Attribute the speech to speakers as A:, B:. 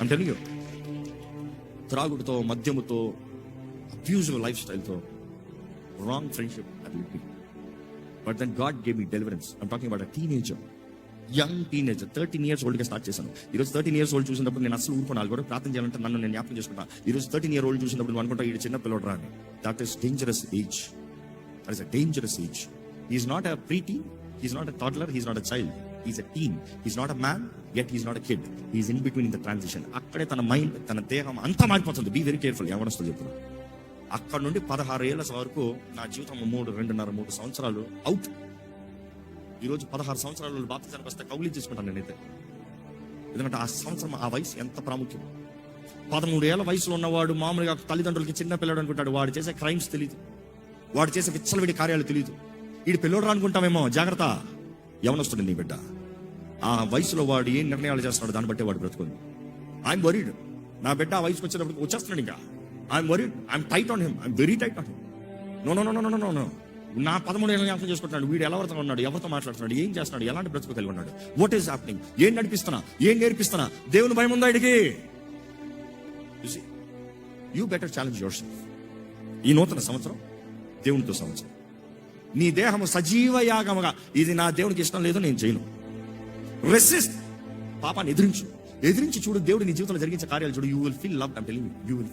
A: అంటే త్రాగుడుతో, మద్యముతో, అబ్యూజివ్ లైఫ్ స్టైల్తో, రాంగ్ ఫ్రెండ్షిప్, అది but then God gave me deliverance. I'm talking about a teenager, young teenager, 13 years old start చేశాను. ఈరోజు 13 years old చూసినప్పుడు నేను అసలు ఊరుకోవాలి కూడా, ప్రార్థన చేయాలంటే నన్ను నేను జ్ఞాపకం చేసుకుంటా. ఈరోజు 13 year old చూసినప్పుడు నువ్వు అనుకుంటా ఈ చిన్న పిల్లడు రా అని. That is dangerous age. That is a dangerous age. He's not a preteen, he's not a toddler, he's not a child, he's a teen. He's not a man, yet he's not a kid. He's in between in the transition. అక్కడే తన mind, తన దేహం అంతా మారిపోతుంది. Be very careful. ఎవరొస్తుంది చెప్తున్నా. అక్కడ నుండి 16 ఏళ్ళ వరకు నా జీవితం 2.5-3 సంవత్సరాలు అవుట్. ఈరోజు 16 సంవత్సరాలు బాప్తిజానికి వస్తే కౌలి చేసుకుంటాను నేనైతే. ఎందుకంటే ఆ సంవత్సరం, ఆ వయసు ఎంత ప్రాముఖ్యం. 13 ఏళ్ల వయసులో ఉన్నవాడు మామూలుగా తల్లిదండ్రులకి చిన్న పిల్లడు అనుకుంటాడు. వాడు చేసే క్రైమ్స్ తెలియదు, వాడు చేసే విచ్చలవిడి కార్యాలు తెలియదు. వీడు పిల్లడు అనుకుంటామేమో, జాగ్రత్త, యవనొస్తుంది నీ బిడ్డ. ఆ వయసులో వాడు ఏం నిర్ణయాలు చేస్తున్నాడు దాన్ని బట్టే వాడు బ్రతుకుంది. I'm worried. నా బిడ్డ ఆ వయసుకు వచ్చేటప్పుడు వచ్చేస్తున్నాడు. ఇంకా I'm worried, I'm tight on him, I'm very tight on him. No no no no no no. నా 13 ఏళ్ళ జ్ఞాపకం చేసుకుంటున్నాడు. వీడు ఎవరితో ఉన్నాడు, ఎవరితో మాట్లాడుతున్నాడు, ఏం చేస్తున్నాడు, ఎలాంటి బ్రతుకు కలిగి ఉన్నాడు, వాట్ ఈస్ హ్యాపెనింగ్, ఏం నడిపిస్తున్నా, ఏం నేర్పిస్తున్నా, దేవుని భయం ఉందా ఇడికి? You better challenge your self. ఈ నూతన సంవత్సరం దేవునితో సంవత్సరం. నీ దేహము సజీవ యాగముగా, ఇది నా దేవునికి ఇష్టం లేదు, నేను చేయను. రెసిస్ట్. పాపాన్ని ఎదిరించి చూడు. దేవుడు నీ జీవితంలో జరిగించే కార్యాలు చూడు. You will feel love. I'm telling you, you will